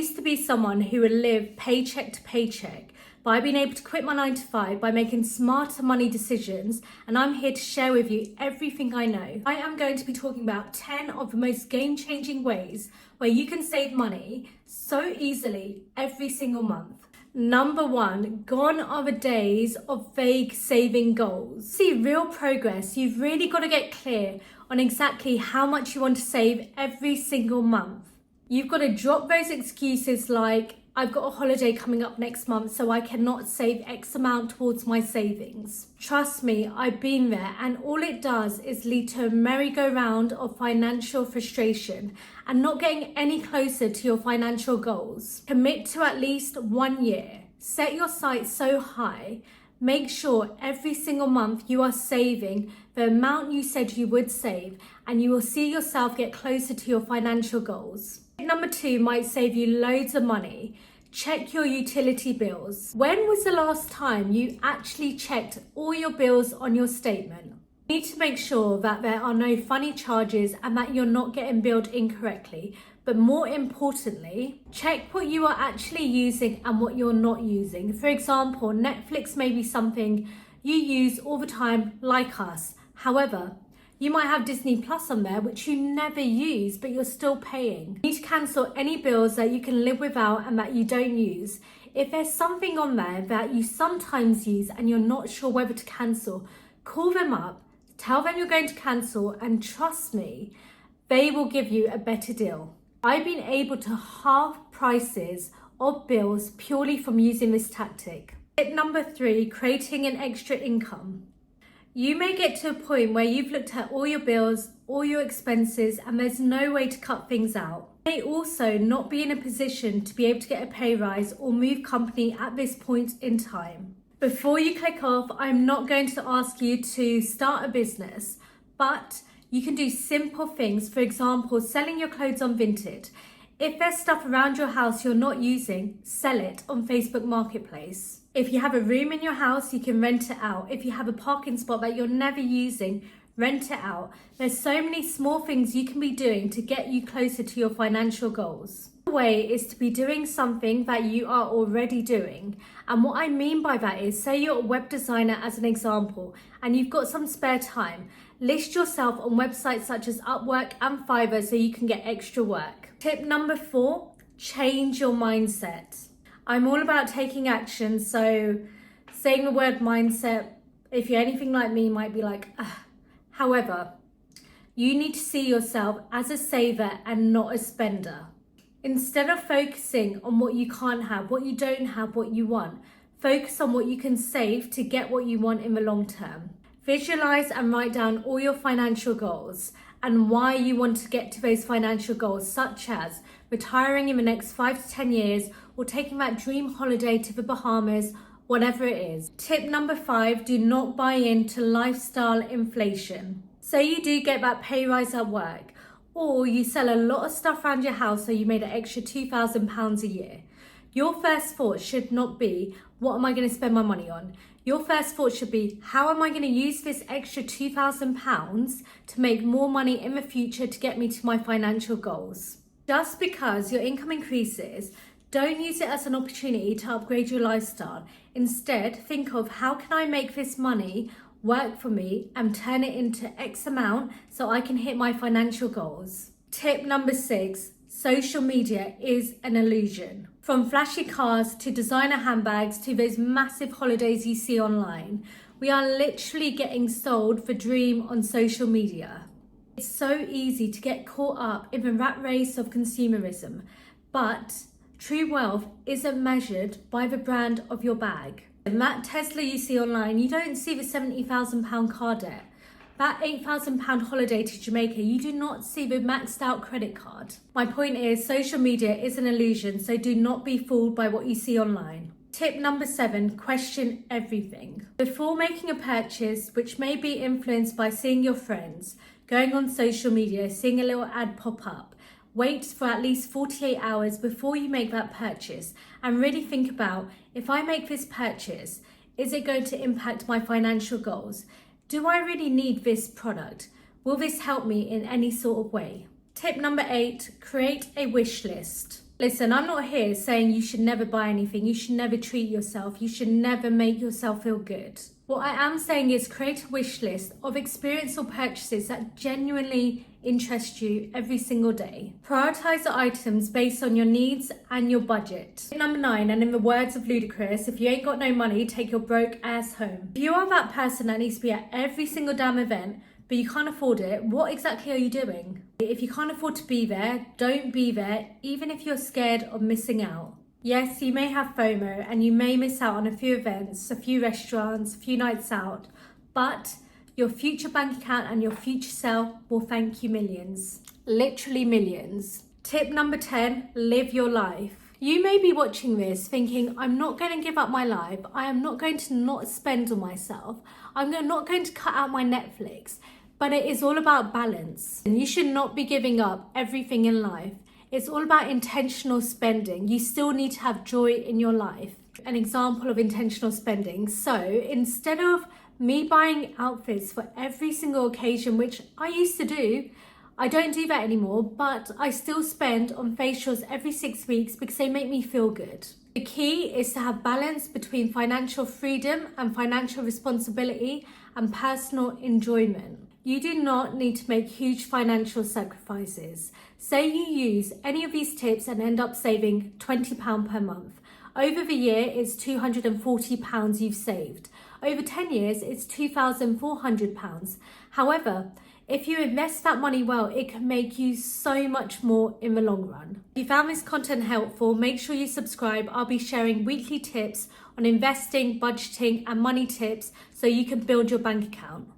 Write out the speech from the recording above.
used to be someone who would live paycheck to paycheck, but I've been able to quit my 9 to 5 by making smarter money decisions, and I'm here to share with you everything I know. I am going to be talking about 10 of the most game-changing ways where you can save money so easily every single month. Number 1, gone are the days of vague saving goals. To see real progress, you've really got to get clear on exactly how much you want to save every single month. You've got to drop those excuses like, I've got a holiday coming up next month, so I cannot save X amount towards my savings. Trust me, I've been there, and all it does is lead to a merry-go-round of financial frustration and not getting any closer to your financial goals. Commit to at least 1 year. Set your sights so high. Make sure every single month you are saving the amount you said you would save, and you will see yourself get closer to your financial goals. Number 2 might save you loads of money. Check your utility bills. When was the last time you actually checked all your bills on your statement? You need to make sure that there are no funny charges and that you're not getting billed incorrectly. But more importantly, check what you are actually using and what you're not using. For example, Netflix may be something you use all the time, like us. However, you might have Disney Plus on there, which you never use, but you're still paying. You need to cancel any bills that you can live without and that you don't use. If there's something on there that you sometimes use and you're not sure whether to cancel, call them up, tell them you're going to cancel, and trust me, they will give you a better deal. I've been able to halve prices of bills purely from using this tactic. Tip number 3, creating an extra income. You may get to a point where you've looked at all your bills, all your expenses, and there's no way to cut things out. You may also not be in a position to be able to get a pay rise or move company at this point in time. Before you click off, I'm not going to ask you to start a business, but you can do simple things. For example, selling your clothes on Vinted. If there's stuff around your house you're not using, sell it on Facebook Marketplace. If you have a room in your house, you can rent it out. If you have a parking spot that you're never using, rent it out. There's so many small things you can be doing to get you closer to your financial goals. The way is to be doing something that you are already doing. And what I mean by that is, say you're a web designer as an example, and you've got some spare time. List yourself on websites such as Upwork and Fiverr so you can get extra work. Tip number 4, change your mindset. I'm all about taking action, so saying the word mindset, if you're anything like me, might be like, ugh. However, you need to see yourself as a saver and not a spender. Instead of focusing on what you can't have, what you don't have, what you want, focus on what you can save to get what you want in the long term. Visualize and write down all your financial goals and why you want to get to those financial goals, such as retiring in the next 5 to 10 years or taking that dream holiday to the Bahamas, whatever it is. Tip number 5, do not buy into lifestyle inflation. Say you do get that pay rise at work, or you sell a lot of stuff around your house so you made an extra £2,000 a year. Your first thought should not be, what am I going to spend my money on? Your first thought should be, how am I going to use this extra £2,000 to make more money in the future to get me to my financial goals? Just because your income increases, don't use it as an opportunity to upgrade your lifestyle. Instead, think of, how can I make this money work for me and turn it into X amount so I can hit my financial goals. Tip number 6, social media is an illusion. From flashy cars to designer handbags to those massive holidays you see online, we are literally getting sold the dream on social media. It's so easy to get caught up in the rat race of consumerism, but true wealth isn't measured by the brand of your bag. And that Tesla you see online, you don't see the £70,000 car debt. That £8,000 holiday to Jamaica, you do not see the maxed out credit card. My point is, social media is an illusion, so do not be fooled by what you see online. Tip number 7, question everything. Before making a purchase, which may be influenced by seeing your friends, going on social media, seeing a little ad pop up, wait for at least 48 hours before you make that purchase and really think about, if I make this purchase, is it going to impact my financial goals? Do I really need this product? Will this help me in any sort of way? Tip number 8, create a wish list. Listen, I'm not here saying you should never buy anything, you should never treat yourself, you should never make yourself feel good. What I am saying is create a wish list of experiential purchases that genuinely interest you every single day. Prioritize the items based on your needs and your budget. Number 9, and in the words of Ludacris, if you ain't got no money, take your broke ass home. If you are that person that needs to be at every single damn event, but you can't afford it, what exactly are you doing? If you can't afford to be there, don't be there, even if you're scared of missing out. Yes, you may have FOMO and you may miss out on a few events, a few restaurants, a few nights out, but your future bank account and your future self will thank you millions. Literally millions. Tip number 10, live your life. You may be watching this thinking, I'm not going to give up my life. I am not going to not spend on myself. I'm not going to cut out my Netflix. But it is all about balance. And you should not be giving up everything in life. It's all about intentional spending. You still need to have joy in your life. An example of intentional spending. So instead of me buying outfits for every single occasion, which I used to do, I don't do that anymore, but I still spend on facials every 6 weeks because they make me feel good. The key is to have balance between financial freedom and financial responsibility and personal enjoyment. You do not need to make huge financial sacrifices. Say you use any of these tips and end up saving £20 per month. Over the year, it's £240 you've saved. Over 10 years, it's £2,400. However, if you invest that money well, it can make you so much more in the long run. If you found this content helpful, make sure you subscribe. I'll be sharing weekly tips on investing, budgeting, and money tips so you can build your bank account.